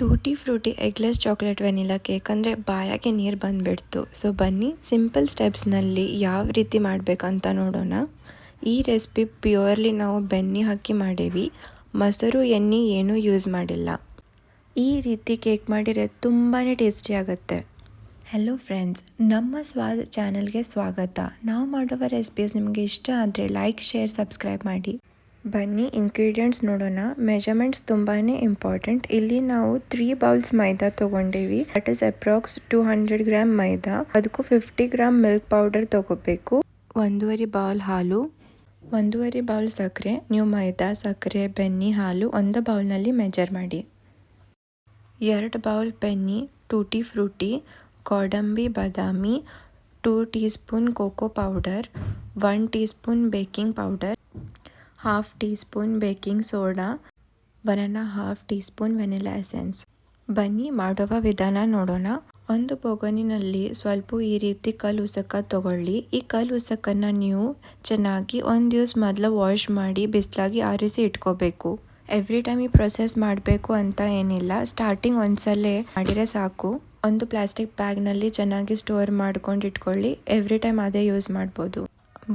Tutti Frooti eggless chocolate vanilla cake ಅಂದರೆ ಬಾಯಾಗೆ ನೀರು ಬಂದುಬಿಡ್ತು. So ಬನ್ನಿ ಸಿಂಪಲ್ ಸ್ಟೆಪ್ಸ್ನಲ್ಲಿ ಯಾವ ರೀತಿ ಮಾಡಬೇಕಂತ ನೋಡೋಣ. ಈ ರೆಸಿಪಿ ಪ್ಯೂರ್ಲಿ ನಾವು ಬೆಣ್ಣೆ ಹಾಕಿ ಮಾಡೇವಿ, ಮೊಸರು ಎಣ್ಣೆ ಏನೂ ಯೂಸ್ ಮಾಡಿಲ್ಲ. ಈ ರೀತಿ ಕೇಕ್ ಮಾಡಿದರೆ ತುಂಬಾ ಟೇಸ್ಟಿ ಆಗುತ್ತೆ. ಹೆಲೋ ಫ್ರೆಂಡ್ಸ್, ನಮ್ಮ ಸ್ವಾದ್ ಚಾನಲ್ಗೆ ಸ್ವಾಗತ. ನಾವು ಮಾಡುವ ರೆಸಿಪೀಸ್ ನಿಮಗೆ ಇಷ್ಟ ಆದರೆ ಲೈಕ್, ಶೇರ್, ಸಬ್ಸ್ಕ್ರೈಬ್ ಮಾಡಿ. ಬನ್ನಿ ಇಂಗ್ರೀಡಿಯೆಂಟ್ಸ್ ನೋಡೋಣ. ಮೆಜರ್ಮೆಂಟ್ಸ್ ತುಂಬಾ ಇಂಪಾರ್ಟೆಂಟ್. ಇಲ್ಲಿ ನಾವು 3 ಬೌಲ್ಸ್ ಮೈದಾ ತೊಗೊಂಡೇವಿ. That is approx 200 gram maida. ಅದಕ್ಕೂ 50 ಗ್ರಾಮ್ ಮಿಲ್ಕ್ ಪೌಡರ್ ತೊಗೋಬೇಕು. 1.5 ಬೌಲ್ ಹಾಲು, 1.5 ಬೌಲ್ ಸಕ್ಕರೆ. ನೀವು ಮೈದಾ, ಸಕ್ಕರೆ, ಬೆಣ್ಣೆ, ಹಾಲು ಒಂದು ಬೌಲ್ನಲ್ಲಿ ಮೆಜರ್ ಮಾಡಿ. 2 ಬೌಲ್ ಬೆಣ್ಣೆ, ಟೂಟಿ ಫ್ರೂಟಿ, ಗೋಡಂಬಿ, ಬಾದಾಮಿ, 2 tea spoon cocoa powder, 1 tea spoon baking powder, 1/2 tea spoon baking soda, 1.5 tea spoon vanilla essence. ಬನ್ನಿ ಮಾಡುವ ವಿಧಾನ ನೋಡೋಣ. ಒಂದು ಬೊಗನಿನಲ್ಲಿ ಸ್ವಲ್ಪ ಈ ರೀತಿ ಕಲ್ಲು ಉಸಕ ತಗೊಳ್ಳಿ. ಈ ಕಲ್ಲು ಉಸಕನ್ನು ನೀವು ಚೆನ್ನಾಗಿ ಒಂದು ದಿವಸ ಮೊದಲು ವಾಶ್ ಮಾಡಿ ಬಿಸಿಲಾಗಿ ಆರಿಸಿ ಇಟ್ಕೋಬೇಕು. ಎವ್ರಿ ಟೈಮ್ ಈ ಪ್ರೊಸೆಸ್ ಮಾಡಬೇಕು ಅಂತ ಏನಿಲ್ಲ. ಸ್ಟಾರ್ಟಿಂಗ್ ಒಂದ್ಸಲ ಮಾಡಿದರೆ ಸಾಕು. ಒಂದು ಪ್ಲಾಸ್ಟಿಕ್ ಬ್ಯಾಗ್ನಲ್ಲಿ ಚೆನ್ನಾಗಿ ಸ್ಟೋರ್ ಮಾಡ್ಕೊಂಡು ಇಟ್ಕೊಳ್ಳಿ. ಎವ್ರಿ ಟೈಮ್ ಅದೇ ಯೂಸ್ ಮಾಡ್ಬೋದು.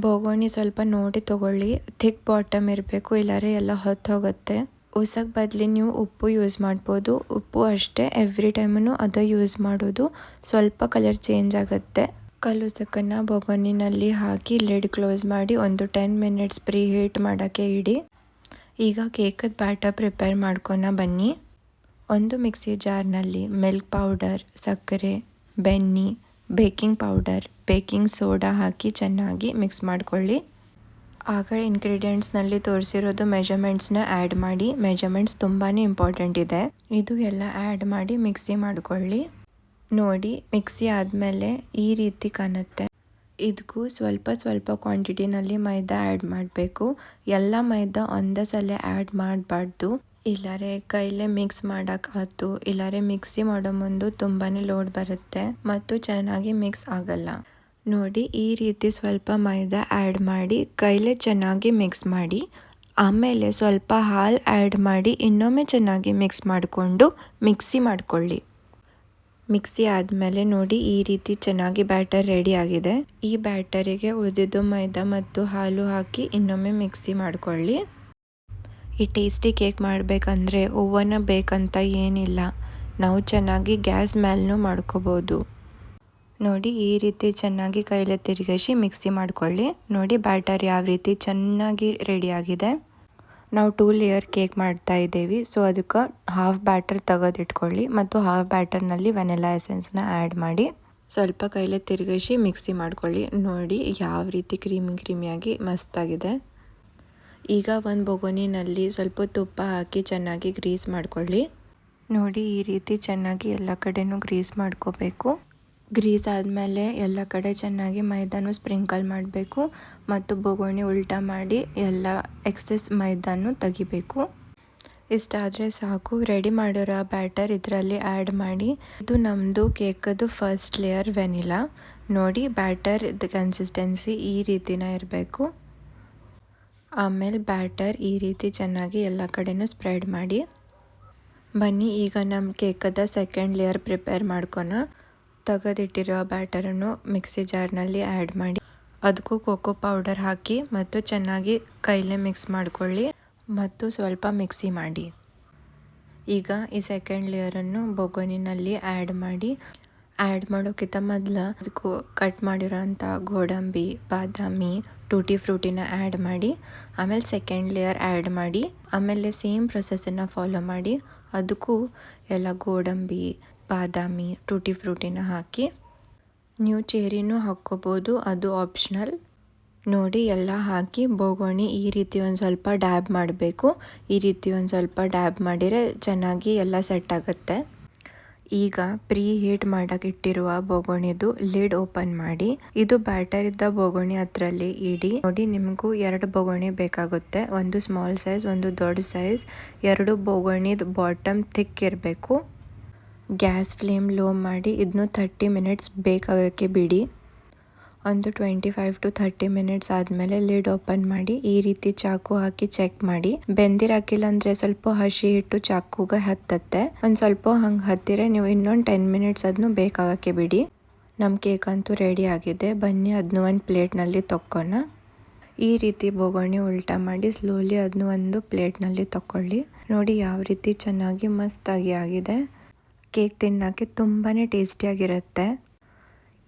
ಬೋಗೋಣಿ ಸ್ವಲ್ಪ ನೋಡಿ ತಗೊಳ್ಳಿ. ಥಿಕ್ ಬಾಟಮ್ ಇರಬೇಕು, ಇಲ್ಲಾರೆ ಎಲ್ಲ ಹೊತ್ತು ಹೋಗುತ್ತೆ. ಉಸಕ್ ಬದಲಿ ನೀವು ಉಪ್ಪು ಯೂಸ್ ಮಾಡ್ಬೋದು. ಉಪ್ಪು ಅಷ್ಟೇ, ಎವ್ರಿ ಟೈಮೂ ಅದೇ ಯೂಸ್ ಮಾಡೋದು. ಸ್ವಲ್ಪ ಕಲರ್ ಚೇಂಜ್ ಆಗುತ್ತೆ. ಕಲ್ಲು ಉಸಕನ್ನು ಬೋಗೋಣಿನಲ್ಲಿ ಹಾಕಿ ಲಿಡ್ ಕ್ಲೋಸ್ ಮಾಡಿ ಒಂದು 10 ಮಿನಿಟ್ಸ್ ಪ್ರೀ ಹೀಟ್ ಮಾಡೋಕ್ಕೆ ಇಡಿ. ಈಗ ಕೇಕದ ಬ್ಯಾಟರ್ ಪ್ರಿಪೇರ್ ಮಾಡ್ಕೊಳ ಬನ್ನಿ. ಒಂದು ಮಿಕ್ಸಿ ಜಾರ್ನಲ್ಲಿ ಮಿಲ್ಕ್ ಪೌಡರ್, ಸಕ್ಕರೆ, ಬೆಣ್ಣೆ, ಬೇಕಿಂಗ್ ಪೌಡರ್, ಬೇಕಿಂಗ್ ಸೋಡಾ ಹಾಕಿ ಚೆನ್ನಾಗಿ ಮಿಕ್ಸ್ ಮಾಡ್ಕೊಳ್ಳಿ. ಆಗ ಇಂಗ್ರೀಡಿಯೆಂಟ್ಸ್ನಲ್ಲಿ ತೋರಿಸಿರೋದು ಮೆಜರ್ಮೆಂಟ್ಸ್ನ ಆ್ಯಡ್ ಮಾಡಿ. ಮೆಜರ್ಮೆಂಟ್ಸ್ ತುಂಬಾ ಇಂಪಾರ್ಟೆಂಟ್ ಇದೆ. ಇದು ಎಲ್ಲ ಆ್ಯಡ್ ಮಾಡಿ ಮಿಕ್ಸಿ ಮಾಡ್ಕೊಳ್ಳಿ. ನೋಡಿ, ಮಿಕ್ಸಿ ಆದಮೇಲೆ ಈ ರೀತಿ ಕಾಣುತ್ತೆ. ಇದಕ್ಕೂ ಸ್ವಲ್ಪ ಕ್ವಾಂಟಿಟಿನಲ್ಲಿ ಮೈದಾ ಆ್ಯಡ್ ಮಾಡಬೇಕು. ಎಲ್ಲ ಮೈದಾ ಒಂದೇ ಸಲ ಆ್ಯಡ್ ಮಾಡಬಾರ್ದು. ಇಲ್ಲಾರೆ ಕೈಲೇ ಮಿಕ್ಸ್ ಮಾಡೋಕ್ಕಾಯ್ತು, ಇಲ್ಲಾರೆ ಮಿಕ್ಸಿ ಮಾಡೋ ಮುಂದೆ ತುಂಬಾ ಲೋಡ್ ಬರುತ್ತೆ ಮತ್ತು ಚೆನ್ನಾಗಿ ಮಿಕ್ಸ್ ಆಗಲ್ಲ. ನೋಡಿ, ಈ ರೀತಿ ಸ್ವಲ್ಪ ಮೈದಾ ಆ್ಯಡ್ ಮಾಡಿ ಕೈಲೇ ಚೆನ್ನಾಗಿ ಮಿಕ್ಸ್ ಮಾಡಿ. ಆಮೇಲೆ ಸ್ವಲ್ಪ ಹಾಲು ಆ್ಯಡ್ ಮಾಡಿ ಇನ್ನೊಮ್ಮೆ ಚೆನ್ನಾಗಿ ಮಿಕ್ಸ್ ಮಾಡಿಕೊಂಡು ಮಿಕ್ಸಿ ಮಾಡ್ಕೊಳ್ಳಿ. ಮಿಕ್ಸಿ ಆದಮೇಲೆ ನೋಡಿ, ಈ ರೀತಿ ಚೆನ್ನಾಗಿ ಬ್ಯಾಟರ್ ರೆಡಿ ಆಗಿದೆ. ಈ ಬ್ಯಾಟರಿಗೆ ಉಳಿದಿದ್ದು ಮೈದಾ ಮತ್ತು ಹಾಲು ಹಾಕಿ ಇನ್ನೊಮ್ಮೆ ಮಿಕ್ಸಿ ಮಾಡ್ಕೊಳ್ಳಿ. ಈ ಟೇಸ್ಟಿ ಕೇಕ್ ಮಾಡಬೇಕಂದ್ರೆ ಓವನ್ ಬೇಕಂತ ಏನಿಲ್ಲ. ನಾವು ಚೆನ್ನಾಗಿ ಗ್ಯಾಸ್ ಮೇಲೂ ಮಾಡ್ಕೋಬೋದು. ನೋಡಿ, ಈ ರೀತಿ ಚೆನ್ನಾಗಿ ಕೈಲೇ ತಿರುಗಿಸಿ ಮಿಕ್ಸಿ ಮಾಡ್ಕೊಳ್ಳಿ. ನೋಡಿ, ಬ್ಯಾಟರ್ ಯಾವ ರೀತಿ ಚೆನ್ನಾಗಿ ರೆಡಿಯಾಗಿದೆ. ನಾವು 2 ಲೇಯರ್ ಕೇಕ್ ಮಾಡ್ತಾ ಇದ್ದೇವೆ. ಸೊ ಅದಕ್ಕೆ ಹಾಫ್ ಬ್ಯಾಟರ್ ತೆಗೆದಿಟ್ಕೊಳ್ಳಿ ಮತ್ತು ಹಾಫ್ ಬ್ಯಾಟರ್ನಲ್ಲಿ ವೆನಿಲಾ ಎಸೆನ್ಸ್ನ ಆ್ಯಡ್ ಮಾಡಿ ಸ್ವಲ್ಪ ಕೈಲೇ ತಿರುಗಿಸಿ ಮಿಕ್ಸಿ ಮಾಡ್ಕೊಳ್ಳಿ. ನೋಡಿ, ಯಾವ ರೀತಿ ಕ್ರೀಮಿಯಾಗಿ ಮಸ್ತಾಗಿದೆ. ಈಗ ಒಂದು ಬೊಗೋನಿನಲ್ಲಿ ಸ್ವಲ್ಪ ತುಪ್ಪ ಹಾಕಿ ಚೆನ್ನಾಗಿ ಗ್ರೀಸ್ ಮಾಡ್ಕೊಳ್ಳಿ. ನೋಡಿ, ಈ ರೀತಿ ಚೆನ್ನಾಗಿ ಎಲ್ಲ ಕಡೆನೂ ಗ್ರೀಸ್ ಮಾಡ್ಕೋಬೇಕು. ಗ್ರೀಸ್ ಆದಮೇಲೆ ಎಲ್ಲ ಕಡೆ ಚೆನ್ನಾಗಿ ಮೈದಾನು ಸ್ಪ್ರಿಂಕಲ್ ಮಾಡಬೇಕು ಮತ್ತು ಬೊಗೋಣಿ ಉಲ್ಟಾ ಮಾಡಿ ಎಲ್ಲ ಎಕ್ಸೆಸ್ ಮೈದಾನು ತೆಗಿಬೇಕು. ಇಷ್ಟಾದರೆ ಸಾಕು. ರೆಡಿ ಮಾಡಿರೋ ಬ್ಯಾಟರ್ ಇದರಲ್ಲಿ ಆ್ಯಡ್ ಮಾಡಿ. ಇದು ನಮ್ಮದು ಕೇಕದು ಫಸ್ಟ್ ಲೇಯರ್ ವೆನಿಲಾ. ನೋಡಿ, ಬ್ಯಾಟರ್ ಕನ್ಸಿಸ್ಟೆನ್ಸಿ ಈ ರೀತಿನ ಇರಬೇಕು. ಆಮೇಲೆ ಬ್ಯಾಟರ್ ಈ ರೀತಿ ಚೆನ್ನಾಗಿ ಎಲ್ಲ ಕಡೆನೂ ಸ್ಪ್ರೆಡ್ ಮಾಡಿ. ಬನ್ನಿ, ಈಗ ನಮ್ಮ ಕೇಕದ ಸೆಕೆಂಡ್ ಲೇಯರ್ ಪ್ರಿಪೇರ್ ಮಾಡ್ಕೊಳ. ತೆಗೆದಿಟ್ಟಿರೋ ಬ್ಯಾಟರನ್ನು ಮಿಕ್ಸಿ ಜಾರ್ನಲ್ಲಿ ಆ್ಯಡ್ ಮಾಡಿ ಅದಕ್ಕೂ ಕೋಕೋ ಪೌಡರ್ ಹಾಕಿ ಮತ್ತು ಚೆನ್ನಾಗಿ ಕೈಲೇ ಮಿಕ್ಸ್ ಮಾಡ್ಕೊಳ್ಳಿ ಮತ್ತು ಸ್ವಲ್ಪ ಮಿಕ್ಸಿ ಮಾಡಿ. ಈಗ ಈ ಸೆಕೆಂಡ್ ಲೇಯರನ್ನು ಬೊಗೋನಿನಲ್ಲಿ ಆ್ಯಡ್ ಮಾಡಿ. ಆ್ಯಡ್ ಮಾಡೋಕ್ಕಿಂತ ಮೊದಲು ಅದಕ್ಕೂ ಕಟ್ ಮಾಡಿರೋ ಅಂಥ ಗೋಡಂಬಿ, ಬಾದಾಮಿ, ಟೂಟಿ ಫ್ರೂಟಿನ ಆ್ಯಡ್ ಮಾಡಿ. ಆಮೇಲೆ ಸೆಕೆಂಡ್ ಲೇಯರ್ ಆ್ಯಡ್ ಮಾಡಿ. ಆಮೇಲೆ ಸೇಮ್ ಪ್ರೊಸೆಸನ್ನು ಫಾಲೋ ಮಾಡಿ. ಅದಕ್ಕೂ ಎಲ್ಲ ಗೋಡಂಬಿ, ಬಾದಾಮಿ, ಟೂಟಿ ಫ್ರೂಟಿನ ಹಾಕಿ. ನೀವು ಚೇರಿನೂ ಹಾಕ್ಕೋಬೋದು, ಅದು ಆಪ್ಷನಲ್. ನೋಡಿ, ಎಲ್ಲ ಹಾಕಿ ಬೋಗೋಣಿ ಈ ರೀತಿ ಒಂದು ಸ್ವಲ್ಪ ಡ್ಯಾಬ್ ಮಾಡಬೇಕು. ಈ ರೀತಿ ಒಂದು ಸ್ವಲ್ಪ ಡ್ಯಾಬ್ ಮಾಡಿದರೆ ಚೆನ್ನಾಗಿ ಎಲ್ಲ ಸೆಟ್ ಆಗುತ್ತೆ. ಈಗ ಪ್ರೀ ಹೀಟ್ ಮಾಡೋಕೆ ಇಟ್ಟಿರುವ ಬೊಗೋಣಿದು ಲಿಡ್ ಓಪನ್ ಮಾಡಿ. ಇದು ಬ್ಯಾಟರ್ ಇದ್ದ ಬೊಗೋಣಿ ಅದರಲ್ಲಿ ಇಡಿ. ನೋಡಿ, ನಿಮಗೂ 2 ಬೊಗೋಣಿ ಬೇಕಾಗುತ್ತೆ. ಒಂದು ಸ್ಮಾಲ್ ಸೈಜ್, ಒಂದು ದೊಡ್ಡ ಸೈಜ್. 2 ಬೊಗೋಣಿದ ಬಾಟಮ್ ಥಿಕ್ ಇರಬೇಕು. ಗ್ಯಾಸ್ ಫ್ಲೇಮ್ ಲೋ ಮಾಡಿ ಇದನ್ನು 30 ಮಿನಿಟ್ಸ್ ಬೇಕಾಗೋಕ್ಕೆ ಬಿಡಿ. ಒಂದು 25 to 30 ಮಿನಿಟ್ಸ್ ಆದಮೇಲೆ ಲಿಡ್ ಓಪನ್ ಮಾಡಿ ಈ ರೀತಿ ಚಾಕು ಹಾಕಿ ಚೆಕ್ ಮಾಡಿ. ಬೆಂದಿರಾಕಿಲ್ಲ ಅಂದರೆ ಸ್ವಲ್ಪ ಹಸಿ ಹಿಟ್ಟು ಚಾಕುಗೆ ಹತ್ತತ್ತೆ. ಒಂದು ಸ್ವಲ್ಪ ಹಂಗೆ ಹತ್ತಿರ ನೀವು ಇನ್ನೊಂದು 10 ಮಿನಿಟ್ಸ್ ಅದನ್ನು ಬೇಕಾಗಕ್ಕೆ ಬಿಡಿ. ನಮ್ಮ ಕೇಕ್ ಅಂತೂ ರೆಡಿ ಆಗಿದೆ. ಬನ್ನಿ ಅದನ್ನು ಒಂದು ಪ್ಲೇಟ್ನಲ್ಲಿ ತಕ್ಕೋಣ. ಈ ರೀತಿ ಬೋಗಣಿ ಉಲ್ಟಾ ಮಾಡಿ ಸ್ಲೋಲಿ ಅದನ್ನು ಒಂದು ಪ್ಲೇಟ್ನಲ್ಲಿ ತಗೊಳ್ಳಿ. ನೋಡಿ ಯಾವ ರೀತಿ ಚೆನ್ನಾಗಿ ಮಸ್ತಾಗಿ ಆಗಿದೆ. ಕೇಕ್ ತಿನ್ನೋಕ್ಕೆ ತುಂಬಾ ಟೇಸ್ಟಿಯಾಗಿರುತ್ತೆ.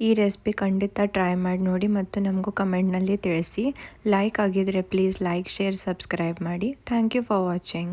ಈ ರೆಸಿಪಿ ಖಂಡಿತ ಟ್ರೈ ಮಾಡಿ ನೋಡಿ ಮತ್ತು ನಮಗೂ ಕಮೆಂಟ್ನಲ್ಲಿ ತಿಳಿಸಿ. ಲೈಕ್ ಆಗಿದ್ರೆ ಪ್ಲೀಸ್ ಲೈಕ್, ಶೇರ್, ಸಬ್ಸ್ಕ್ರೈಬ್ ಮಾಡಿ. Thank you for watching.